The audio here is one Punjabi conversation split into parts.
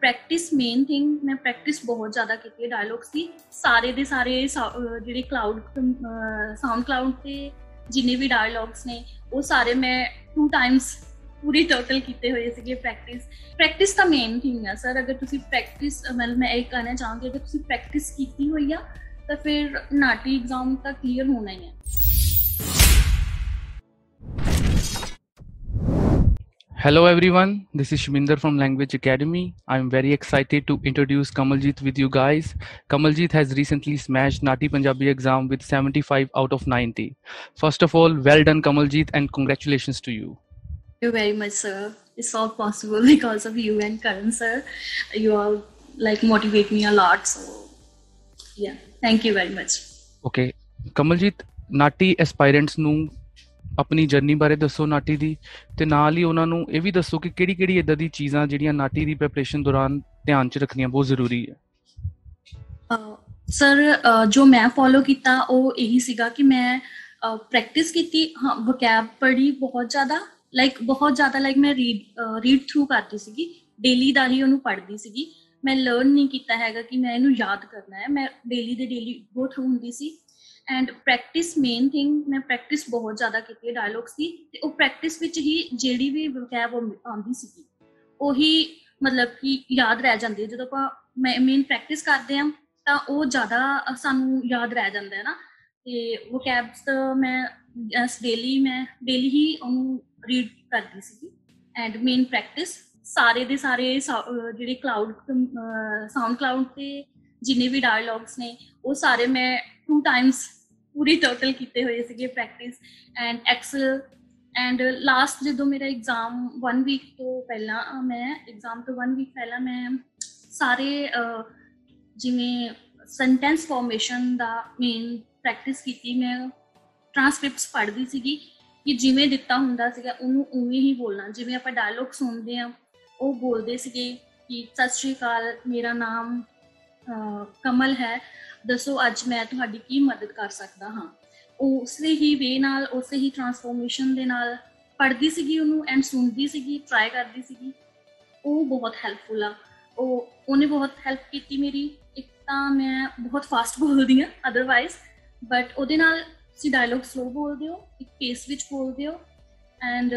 प्रैक्टिस मेन थिंग, मैं प्रैक्टिस बहुत ज़्यादा की है डायलॉग्स की। सारे दे सारे ਜਿਹੜੇ ਕਲਾउਡ ਸਾਊਂਡ ਕਲਾउड ਤੇ ਜਿੰਨੇ ਵੀ ਡਾਇਲੌਗਸ ਨੇ ਉਹ ਸਾਰੇ ਮੈਂ 2 ਟਾਈਮਸ ਪੂਰੀ ਟੋਟਲ ਕੀਤੇ ਹੋਏ ਸੀਗੇ। ਪ੍ਰੈਕਟਿਸ ਤਾਂ ਮੇਨ ਥਿੰਗ ਹੈ ਸਰ। ਅਗਰ ਤੁਸੀਂ ਪ੍ਰੈਕਟਿਸ, ਮਤਲਬ ਮੈਂ ਇਹ ਕਹਿਣਾ ਚਾਹਾਂਗੀ, ਅਗਰ ਤੁਸੀਂ ਪ੍ਰੈਕਟਿਸ ਕੀਤੀ ਹੋਈ ਆ ਤਾਂ ਫਿਰ ਨਾਟੀ ਐਗਜ਼ਾਮ ਤਾਂ ਕਲੀਅਰ ਹੋਣਾ ਹੀ ਹੈ। Hello everyone, this is Shminder from Language Academy. I'm very excited to introduce Kamaljeet with you guys. Kamaljeet has recently smashed Nati Punjabi exam with 75 out of 90. First of all, well done Kamaljeet and congratulations to you. Thank you very much, sir. It's all possible because of you and Karan sir. You all motivate me a lot. So yeah, thank you very much. Okay, Kamaljeet, Nati aspirants ਨੂੰ ਆਪਣੀ ਜਰਨੀ ਬਾਰੇ ਦੱਸੋ ਨਾਟੀ ਦੀ, ਤੇ ਨਾਲ ਹੀ ਉਹਨਾਂ ਨੂੰ ਇਹ ਵੀ ਦੱਸੋ ਕਿ ਕਿਹੜੀ ਇਦਾਂ ਦੀ ਚੀਜ਼ਾਂ ਜਿਹੜੀਆਂ ਨਾਟੀ ਦੀ ਪ੍ਰੈਪਰੇਸ਼ਨ ਦੌਰਾਨ ਧਿਆਨ 'ਚ ਰੱਖਣੀਆਂ ਬਹੁਤ ਜ਼ਰੂਰੀ ਹੈ। ਸਰ ਜੋ ਮੈਂ ਫੋਲੋ ਕੀਤਾ ਉਹ ਇਹੀ ਸੀਗਾ ਕਿ ਮੈਂ ਪ੍ਰੈਕਟਿਸ ਕੀਤੀ, ਹਾਂ ਵੋਕੈਬ ਪੜ੍ਹੀ ਬਹੁਤ ਜ਼ਿਆਦਾ, ਮੈਂ ਰੀਡ ਥਰੂ ਕਰਦੀ ਸੀਗੀ, ਡੇਲੀ ਦਾ ਹੀ ਉਹਨੂੰ ਪੜ੍ਹਦੀ ਸੀਗੀ। ਮੈਂ ਲਰਨ ਨਹੀਂ ਕੀਤਾ ਹੈਗਾ ਕਿ ਮੈਂ ਇਹਨੂੰ ਯਾਦ ਕਰਨਾ ਹੈ, ਮੈਂ ਡੇਲੀ ਗੋ ਥਰੂ ਹੁੰਦੀ ਸੀ। ਐਂਡ ਪ੍ਰੈਕਟਿਸ ਮੇਨ ਥਿੰਗ, ਮੈਂ ਪ੍ਰੈਕਟਿਸ ਬਹੁਤ ਜ਼ਿਆਦਾ ਕੀਤੀ ਹੈ ਡਾਇਲੌਗਸ ਦੀ, ਅਤੇ ਉਹ ਪ੍ਰੈਕਟਿਸ ਵਿੱਚ ਹੀ ਜਿਹੜੀ ਵੀ ਵੋਕੈਬ ਆਉਂਦੀ ਸੀਗੀ ਉਹੀ ਮਤਲਬ ਕਿ ਯਾਦ ਰਹਿ ਜਾਂਦੀ ਹੈ। ਜਦੋਂ ਆਪਾਂ ਮੇਨ ਪ੍ਰੈਕਟਿਸ ਕਰਦੇ ਹਾਂ ਤਾਂ ਉਹ ਜ਼ਿਆਦਾ ਸਾਨੂੰ ਯਾਦ ਰਹਿ ਜਾਂਦਾ ਹੈ ਨਾ। ਅਤੇ ਵੋਕੈਬਸ ਮੈਂ ਡੇਲੀ ਹੀ ਉਹਨੂੰ ਰੀਡ ਕਰਦੀ ਸੀਗੀ। ਐਂਡ ਮੇਨ ਪ੍ਰੈਕਟਿਸ ਸਾਰੇ ਦੇ ਸਾਰੇ ਜਿਹੜੇ ਸਾਊਂਡ ਕਲਾउड ਤੇ ਜਿੰਨੇ ਵੀ ਡਾਇਲੌਗਸ ਨੇ ਉਹ ਸਾਰੇ ਮੈਂ 2 ਟਾਈਮਸ ਪੂਰੀ ਟੋਟਲ ਕੀਤੇ ਹੋਏ ਸੀਗੇ practice and excel. And last ਜਦੋਂ ਮੇਰਾ ਐਗਜ਼ਾਮ 1 ਵੀਕ ਤੋਂ ਪਹਿਲਾਂ, ਮੈਂ ਐਗਜ਼ਾਮ ਤੋਂ 1 ਵੀਕ ਪਹਿਲਾਂ ਮੈਂ ਸਾਰੇ ਜਿਵੇਂ ਸੈਂਟੈਂਸ ਫਾਰਮੇਸ਼ਨ ਦਾ ਮੇਨ ਪ੍ਰੈਕਟਿਸ ਕੀਤੀ। ਮੈਂ ਟਰਾਂਸਕ੍ਰਿਪਟਸ ਪੜ੍ਹਦੀ ਸੀਗੀ ਕਿ ਜਿਵੇਂ ਦਿੱਤਾ ਹੁੰਦਾ ਸੀਗਾ ਉਹਨੂੰ ਉਵੇਂ ਹੀ ਬੋਲਣਾ। ਜਿਵੇਂ ਆਪਾਂ ਡਾਇਲੌਗ ਸੁਣਦੇ ਹਾਂ ਉਹ ਬੋਲਦੇ ਸੀਗੇ ਕਿ ਸਤਿ ਸ਼੍ਰੀ ਅਕਾਲ, ਮੇਰਾ ਨਾਮ ਕਮਲ ਹੈ, ਦੱਸੋ ਅੱਜ ਮੈਂ ਤੁਹਾਡੀ ਕੀ ਮਦਦ ਕਰ ਸਕਦਾ ਹਾਂ। ਉਸੇ ਹੀ ਵੇ ਨਾਲ, ਉਸੇ ਹੀ ਟਰਾਂਸਫੋਰਮੇਸ਼ਨ ਦੇ ਨਾਲ ਪੜ੍ਹਦੀ ਸੀਗੀ ਉਹਨੂੰ ਐਂਡ ਸੁਣਦੀ ਸੀਗੀ, ਟਰਾਈ ਕਰਦੀ ਸੀਗੀ। ਉਹ ਬਹੁਤ ਹੈਲਪਫੁਲ ਆ, ਉਹਨੇ ਬਹੁਤ ਹੈਲਪ ਕੀਤੀ ਮੇਰੀ। ਇੱਕ ਤਾਂ ਮੈਂ ਬਹੁਤ ਫਾਸਟ ਬੋਲਦੀ ਹਾਂ ਅਦਰਵਾਈਜ਼, ਬਟ ਉਹਦੇ ਨਾਲ ਤੁਸੀਂ ਡਾਇਲੌਗ ਸਲੋ ਬੋਲਦੇ ਹੋ, ਇੱਕ ਪੇਸ ਵਿੱਚ ਬੋਲਦੇ ਹੋ ਐਂਡ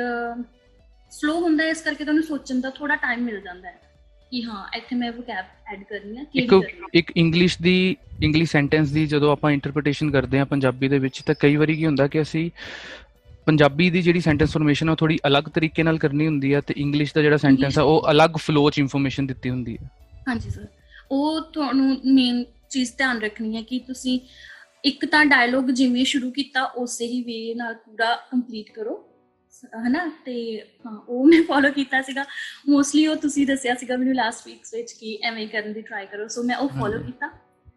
ਸਲੋ ਹੁੰਦਾ ਇਸ ਕਰਕੇ ਤੁਹਾਨੂੰ ਸੋਚਣ ਦਾ ਥੋੜ੍ਹਾ ਟਾਈਮ ਮਿਲ ਜਾਂਦਾ ਹੈ ਕਿ ਹਾਂ ਇੱਥੇ ਮੈਂ ਵੋਕੈਬ ਐਡ ਕਰਨੀ ਹੈ। ਇੱਕ ਇੰਗਲਿਸ਼ ਸੈਂਟੈਂਸ ਦੀ ਜਦੋਂ ਆਪਾਂ ਇੰਟਰਪ੍ਰੀਟੇਸ਼ਨ ਕਰਦੇ ਹਾਂ ਪੰਜਾਬੀ ਦੇ ਵਿੱਚ, ਤਾਂ ਕਈ ਵਾਰੀ ਕੀ ਹੁੰਦਾ ਕਿ ਅਸੀਂ ਪੰਜਾਬੀ ਦੀ ਜਿਹੜੀ ਸੈਂਟੈਂਸ ਫਾਰਮੇਸ਼ਨ ਉਹ ਥੋੜੀ ਅਲੱਗ ਤਰੀਕੇ ਨਾਲ ਕਰਨੀ ਹੁੰਦੀ ਹੈ ਤੇ ਇੰਗਲਿਸ਼ ਦਾ ਜਿਹੜਾ ਸੈਂਟੈਂਸ ਆ ਉਹ ਅਲੱਗ ਫਲੋ 'ਚ ਇਨਫੋਰਮੇਸ਼ਨ ਦਿੱਤੀ ਹੁੰਦੀ ਹੈ। ਹਾਂਜੀ ਸਰ, ਉਹ ਤੁਹਾਨੂੰ ਮੇਨ ਚੀਜ਼ ਧਿਆਨ ਰੱਖਣੀ ਹੈ ਕਿ ਤੁਸੀਂ ਇੱਕ ਤਾਂ ਡਾਇਲੋਗ ਜਿਵੇਂ ਸ਼ੁਰੂ ਕੀਤਾ ਉਸੇ ਹੀ ਵੇ ਨਾਲ ਪੂਰਾ ਕੰਪਲੀਟ ਕਰੋ, ਹੈ ਨਾ। ਅਤੇ ਹਾਂ ਉਹ ਮੈਂ ਫੋਲੋ ਕੀਤਾ ਸੀਗਾ ਮੋਸਟਲੀ। ਉਹ ਤੁਸੀਂ ਦੱਸਿਆ ਸੀਗਾ ਮੈਨੂੰ ਲਾਸਟ ਵੀਕਸ ਵਿੱਚ ਕਿ ਐਵੇਂ ਕਰਨ ਦੀ ਟਰਾਈ ਕਰੋ, ਸੋ ਮੈਂ ਉਹ ਫੋਲੋ ਕੀਤਾ।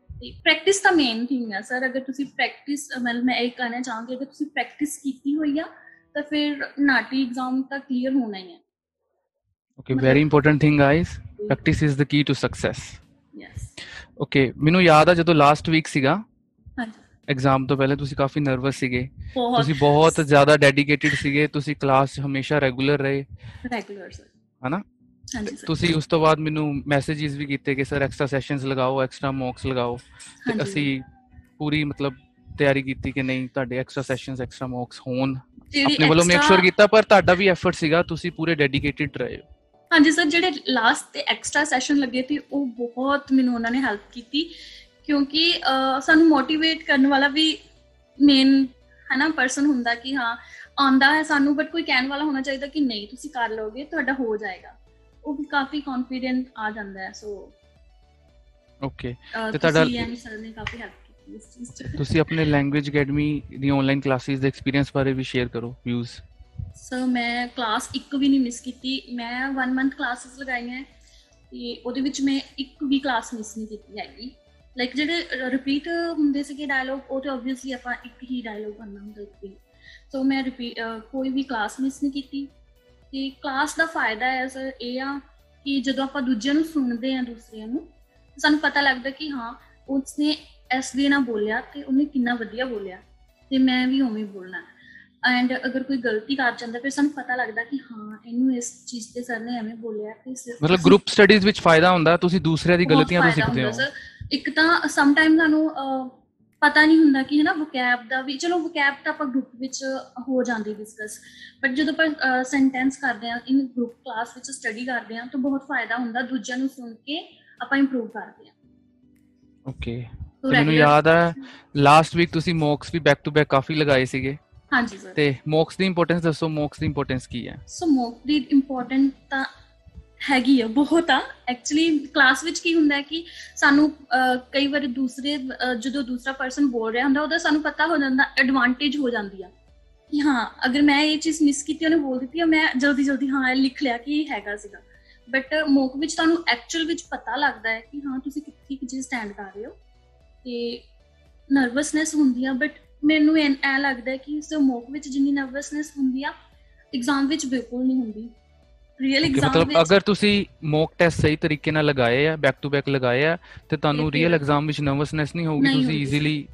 ਅਤੇ ਪ੍ਰੈਕਟਿਸ ਤਾਂ ਮੇਨ ਥਿੰਗ ਹੈ ਸਰ। ਅਗਰ ਤੁਸੀਂ ਪ੍ਰੈਕਟਿਸ, ਮਤਲਬ ਮੈਂ ਇਹ ਕਹਿਣਾ ਚਾਹਾਂਗੀ, ਅਗਰ ਤੁਸੀਂ ਪ੍ਰੈਕਟਿਸ ਕੀਤੀ ਹੋਈ ਆ ਤਾਂ ਫਿਰ ਨਾਟੀ ਐਗਜ਼ਾਮ ਤਾਂ ਕਲੀਅਰ ਹੋਣਾ ਹੀ ਹੈ। Okay, very important thing guys, practice is the key to success. Yes. Okay, ਮੈਨੂੰ ਯਾਦ ਆ ਜਦੋਂ ਲਾਸਟ ਵੀਕ ਸੀਗਾ ਐਗਜ਼ਾਮ ਤੋਂ ਪਹਿਲੇ ਤੁਸੀਂ ਕਾਫੀ ਨਰਵਸ ਸੀਗੇ, ਤੁਸੀਂ ਬਹੁਤ ਜ਼ਿਆਦਾ ਡੈਡੀਕੇਟਿਡ ਸੀਗੇ, ਤੁਸੀਂ ਕਲਾਸ 'ਚ ਹਮੇਸ਼ਾ ਰੈਗੂਲਰ ਰਹੇ, ਹੈ ਨਾ। ਤੁਸੀਂ ਉਸ ਤੋਂ ਬਾਅਦ ਮੈਨੂੰ ਮੈਸੇਜਿਸ ਵੀ ਕੀਤੇ ਕਿ ਸਰ ਐਕਸਟਰਾ ਸੈਸ਼ਨਸ ਲਗਾਓ, ਐਕਸਟਰਾ ਮੌਕਸ ਲਗਾਓ, ਤੇ ਅਸੀਂ ਪੂਰੀ ਮਤਲਬ ਤਿਆਰੀ ਕੀਤੀ ਕਿ ਨਹੀਂ ਤੁਹਾਡੇ ਐਕਸਟਰਾ ਸੈਸ਼ਨਸ, ਐਕਸਟਰਾ ਮੌਕਸ ਹੋਣ, ਆਪਣੇ ਵੱਲੋਂ ਮੇਕ ਸ਼ੋਰ ਕੀਤਾ। ਪਰ ਤੁਹਾਡਾ ਵੀ ਐਫਰਟ ਸੀਗਾ, ਤੁਸੀਂ ਪੂਰੇ ਡੈਡੀਕੇਟਿਡ ਰਹੇ ਹੋ। ਹਾਂਜੀ ਸਰ, ਜਿਹੜੇ ਲਾਸਟ ਤੇ ਐਕਸਟਰਾ ਸੈਸ਼ਨ ਲੱਗੇ ਸੀ ਉਹ ਬਹੁਤ ਮੈਨੂੰ ਉਹਨਾਂ ਨੇ ਹੈਲਪ ਕੀਤੀ, ਕਿਉਂਕਿ ਸਾਨੂੰ ਮੋਟੀਵੇਟ ਕਰਨ ਵਾਲਾ ਵੀ ਮੇਨ ਹੈ ਨਾ ਪਰਸਨ ਹੁੰਦਾ ਕਿ ਹਾਂ ਆਉਂਦਾ ਹੈ ਸਾਨੂੰ, ਬਟ ਕੋਈ ਕਹਿਣ ਵਾਲਾ ਹੋਣਾ ਚਾਹੀਦਾ ਕਿ ਨਹੀਂ ਤੁਸੀਂ ਕਰ ਲਓਗੇ, ਤੁਹਾਡਾ ਹੋ ਜਾਏਗਾ। ਉਹ ਵੀ ਕਾਫੀ ਕੌਨਫੀਡੈਂਟ ਆ ਜਾਂਦਾ ਹੈ। ਸੋ ਓਕੇ, ਤੇ ਤੁਹਾਡਾ ਸਰ ਨੇ ਕਾਫੀ ਹੈਲਪ ਕੀਤੀ ਇਸ ਚੀਜ਼ 'ਚ। ਤੁਸੀਂ ਆਪਣੇ ਲੈਂਗੁਏਜ ਅਕੈਡਮੀ ਦੀ ਆਨਲਾਈਨ ਕਲਾਸਿਸ ਦੇ ਐਕਸਪੀਰੀਅੰਸ ਬਾਰੇ ਵੀ ਸ਼ੇਅਰ ਕਰੋ ਵਿਊਜ਼। ਸਰ ਮੈਂ ਕਲਾਸ ਇੱਕ ਵੀ ਨਹੀਂ ਮਿਸ ਕੀਤੀ। ਮੈਂ 1 ਮੰਥ ਕਲਾਸਿਸ ਲਗਾਈਆਂ ਅਤੇ ਉਹਦੇ ਵਿੱਚ ਮੈਂ ਇੱਕ ਵੀ ਕਲਾਸ ਮਿਸ ਨਹੀਂ ਕੀਤੀ ਹੈਗੀ। ਲਾਈਕ ਜਿਹੜੇ ਰਿਪੀਟ ਹੁੰਦੇ ਸੀਗੇ ਡਾਇਲੋਗ, ਉਹ ਤਾਂ ਓਬਵੀਅਸਲੀ ਆਪਾਂ ਇੱਕ ਹੀ ਡਾਇਲੋਗ ਕਰਨਾ ਹੁੰਦਾ ਇੱਕ ਵੀ। ਸੋ ਮੈਂ ਕੋਈ ਵੀ ਕਲਾਸ ਮਿਸ ਨਹੀਂ ਕੀਤੀ। ਅਤੇ ਕਲਾਸ ਦਾ ਫਾਇਦਾ ਹੈ ਸਰ ਇਹ ਆ ਕਿ ਜਦੋਂ ਆਪਾਂ ਦੂਜਿਆਂ ਨੂੰ ਸੁਣਦੇ ਹਾਂ, ਦੂਸਰਿਆਂ ਨੂੰ, ਸਾਨੂੰ ਪਤਾ ਲੱਗਦਾ ਕਿ ਹਾਂ ਉਸਨੇ ਇਸ ਵੇ ਨਾਲ ਬੋਲਿਆ ਅਤੇ ਉਹਨੇ ਕਿੰਨਾ ਵਧੀਆ ਬੋਲਿਆ ਅਤੇ ਮੈਂ ਵੀ ਉਵੇਂ ਬੋਲਣਾ। ਐਂਡ ਅਗਰ ਕੋਈ ਗਲਤੀ ਕਰ ਜਾਂਦਾ ਫਿਰ ਸਾਨੂੰ ਪਤਾ ਲੱਗਦਾ ਕਿ ਹਾਂ ਇਹਨੂੰ ਇਸ ਚੀਜ਼ ਤੇ ਸਰ ਨੇ ਐਵੇਂ ਬੋਲਿਆ ਤੇ ਮਤਲਬ ਗਰੁੱਪ ਸਟੱਡੀਜ਼ ਵਿੱਚ ਫਾਇਦਾ ਹੁੰਦਾ, ਤੁਸੀਂ ਦੂਸਰਿਆਂ ਦੀ ਗਲਤੀਆਂ ਤੋਂ ਸਿੱਖਦੇ ਹੋ। ਇੱਕ ਤਾਂ ਸਮ ਟਾਈਮ ਸਾਨੂੰ ਪਤਾ ਨਹੀਂ ਹੁੰਦਾ ਕਿ ਹਨਾ ਵੋਕੈਬ ਦਾ ਵੀ, ਚਲੋ ਵੋਕੈਬ ਤਾਂ ਆਪਾਂ ਗਰੁੱਪ ਵਿੱਚ ਹੋ ਜਾਂਦੀ ਡਿਸਕਸ, ਬਟ ਜਦੋਂ ਆਪਾਂ ਸੈਂਟੈਂਸ ਕਰਦੇ ਆ ਇਨ ਗਰੁੱਪ ਕਲਾਸ ਵਿੱਚ ਸਟੱਡੀ ਕਰਦੇ ਆ ਤਾਂ ਬਹੁਤ ਫਾਇਦਾ ਹੁੰਦਾ, ਦੂਜਿਆਂ ਨੂੰ ਸੁਣ ਕੇ ਆਪਾਂ ਇੰਪਰੂਵ ਕਰਦੇ ਆ। ਓਕੇ, ਮੈਨੂੰ ਯਾਦ ਹੈ ਲਾਸਟ ਵੀਕ ਤੁਸੀਂ ਮੌਕਸ ਵੀ ਬੈਕ ਟੂ ਬੈਕ ਕਾਫੀ ਲਗਾਏ ਸੀਗੇ। ਹਾਂਜੀ ਸਰ। ਤੇ ਮੌਕਸ ਦੀ ਇੰਪੋਰਟੈਂਸ ਦੱਸੋ, ਮੌਕਸ ਦੀ ਇੰਪੋਰਟੈਂਸ ਕੀ ਹੈ? ਸੋ ਮੌਕ ਦੀ ਇੰਪੋਰਟੈਂਟ ਤਾਂ ਹੈਗੀ ਆ, ਬਹੁਤ ਆ। ਐਕਚੁਅਲੀ ਕਲਾਸ ਵਿੱਚ ਕੀ ਹੁੰਦਾ ਕਿ ਸਾਨੂੰ ਕਈ ਵਾਰੀ ਜਦੋਂ ਦੂਸਰਾ ਪਰਸਨ ਬੋਲ ਰਿਹਾ ਹੁੰਦਾ ਉਹਦਾ ਸਾਨੂੰ ਪਤਾ ਹੋ ਜਾਂਦਾ, ਐਡਵਾਂਟੇਜ ਹੋ ਜਾਂਦੀ ਆ ਕਿ ਹਾਂ ਅਗਰ ਮੈਂ ਇਹ ਚੀਜ਼ ਮਿਸ ਕੀਤੀ ਉਹਨੇ ਬੋਲ ਦਿੱਤੀ, ਮੈਂ ਜਲਦੀ ਹਾਂ ਲਿਖ ਲਿਆ ਕਿ ਇਹ ਹੈਗਾ ਸੀਗਾ। ਬਟ ਮੌਕ ਵਿੱਚ ਤੁਹਾਨੂੰ ਐਕਚੁਅਲ ਵਿੱਚ ਪਤਾ ਲੱਗਦਾ ਹੈ ਕਿ ਹਾਂ ਤੁਸੀਂ ਕਿੱਥੇ ਕਿ ਚੀਜ਼ ਸਟੈਂਡ ਕਰ ਰਹੇ ਹੋ, ਤੇ ਨਰਵਸਨੈਸ ਹੁੰਦੀ ਆ। ਬਟ ਮੈਨੂੰ ਐ ਲੱਗਦਾ ਕਿ ਮੌਕ ਵਿੱਚ ਜਿੰਨੀ ਨਰਵਸਨੈਸ ਹੁੰਦੀ ਆ ਐਗਜ਼ਾਮ ਵਿੱਚ ਬਿਲਕੁਲ ਨਹੀਂ ਹੁੰਦੀ। ਰੀਅਲ ਐਗਜ਼ਾਮ ਵਿੱਚ ਮਤਲਬ ਅਗਰ ਤੁਸੀਂ ਮੌਕ ਟੈਸਟ ਸਹੀ ਤਰੀਕੇ ਨਾਲ ਲਗਾਏ ਆ, ਬੈਕ ਟੂ ਬੈਕ ਲਗਾਏ ਆ, ਤੇ ਤੁਹਾਨੂੰ ਰੀਅਲ ਐਗਜ਼ਾਮ ਵਿੱਚ ਨਰਵਸਨੈਸ ਨਹੀਂ ਹੋਊਗੀ, ਤੁਸੀਂ ਈਜ਼ੀਲੀ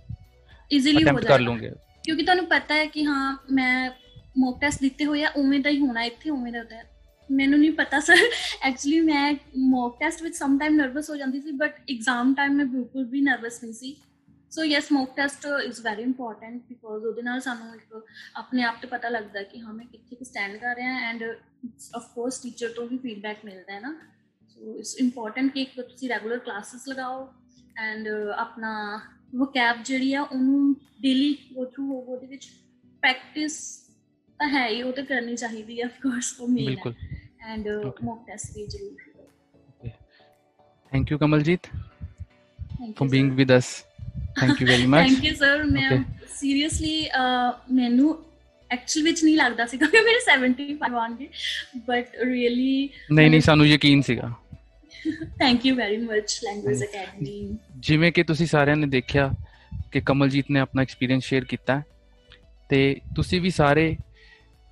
ਅਟੈਂਪਟ ਕਰ ਲਓਗੇ, ਕਿਉਂਕਿ ਤੁਹਾਨੂੰ ਪਤਾ ਹੈ ਕਿ ਹਾਂ ਮੈਂ ਮੌਕ ਟੈਸਟ ਦਿੱਤੇ ਹੋਏ ਆ, ਉਵੇਂ ਦਾ ਹੀ ਹੋਣਾ ਇੱਥੇ, ਉਵੇਂ ਦਾ ਹੁੰਦਾ। ਮੈਨੂੰ ਨਹੀਂ ਪਤਾ ਸਰ, ਐਕਚੁਅਲੀ ਮੈਂ ਮੌਕ ਟੈਸਟ ਵਿੱਚ ਸਮ ਟਾਈਮ ਨਰਵਸ ਹੋ ਜਾਂਦੀ ਸੀ, ਬਟ ਐਗਜ਼ਾਮ ਟਾਈਮ ਮੈਂ ਬਿਲਕੁਲ ਵੀ ਨਰਵਸ ਨਹੀਂ ਸੀ। So yes, mock test is very important because ਉਹਦੇ ਨਾਲ ਸਾਨੂੰ ਇੱਕ ਆਪਣੇ ਆਪ ਤੇ ਪਤਾ ਲੱਗਦਾ ਕਿ ਹਾਂ ਮੈਂ ਕਿੱਥੇ ਸਟੈਂਡ ਕਰ ਰਿਹਾ, ਐਂਡ ਆਫ ਕੋਰਸ ਟੀਚਰ ਤੋਂ ਵੀ ਫੀਡਬੈਕ ਮਿਲਦਾ ਹੈ ਨਾ। ਸੋ ਇਟਸ ਇੰਪੋਰਟੈਂਟ ਕਿ ਤੁਸੀਂ ਰੈਗੂਲਰ ਕਲਾਸਿਸ ਲਗਾਓ ਐਂਡ ਆਪਣਾ ਵੋਕੈਬ ਜਿਹੜੀ ਆ ਉਹਨੂੰ ਡੇਲੀ ਗੋ ਥਰੂ ਹੋਵੋ, ਉਹਦੇ ਵਿੱਚ ਪ੍ਰੈਕਟਿਸ ਤਾਂ ਹੈ ਹੀ, ਉਹ ਤਾਂ ਕਰਨੀ ਚਾਹੀਦੀ ਹੈ ਆਫ ਕੋਰਸ, ਉਹ ਮੇਨ ਹੈ, ਐਂਡ ਮੌਕ ਟੈਸਟ ਵੀ ਜ਼ਰੂਰੀ ਹੈ। Thank you Kamaljit for being with us. Thank you very much. Thank you sir. ਮੈਂ seriously ਮੈਨੂੰ ਐਕਚੁਅਲ ਵਿੱਚ ਨਹੀਂ ਲੱਗਦਾ ਸੀਗਾ ਕਿ ਮੇਰੇ 75 ਆਉਣਗੇ, but really ਨਹੀਂ ਸਾਨੂੰ ਯਕੀਨ ਸੀਗਾ। Thank you very much Language Academy। ਜਿਵੇਂ ਕਿ ਤੁਸੀਂ ਸਾਰਿਆਂ ਨੇ ਦੇਖਿਆ ਕਿ ਕਮਲਜੀਤ ਨੇ ਆਪਣਾ ਐਕਸਪੀਰੀਅੰਸ ਸ਼ੇਅਰ ਕੀਤਾ, ਤੇ ਤੁਸੀਂ ਵੀ ਸਾਰੇ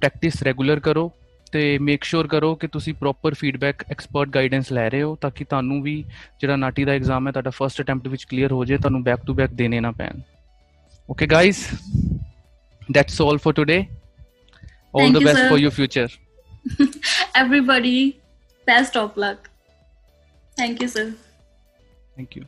ਪ੍ਰੈਕਟਿਸ ਰੈਗੂਲਰ ਕਰੋ ਤੇ ਮੇਕ ਸ਼ੋਰ ਕਰੋ ਕਿ ਤੁਸੀਂ ਪ੍ਰੋਪਰ ਫੀਡਬੈਕ, ਐਕਸਪਰਟ ਗਾਈਡੈਂਸ ਲੈ ਰਹੇ ਹੋ, ਤਾਂ ਕਿ ਤੁਹਾਨੂੰ ਵੀ ਜਿਹੜਾ ਨਾਟੀ ਦਾ ਐਗਜ਼ਾਮ ਹੈ ਤੁਹਾਡਾ ਫਸਟ ਅਟੈਂਪਟ ਵਿੱਚ ਕਲੀਅਰ ਹੋ ਜਾਏ, ਤੁਹਾਨੂੰ ਬੈਕ ਟੂ ਬੈਕ ਦੇਣੇ ਨਾ ਪੈਣ। Okay guys, that's all for today. All the best for your future. Everybody, best of luck. Thank you sir. Thank you.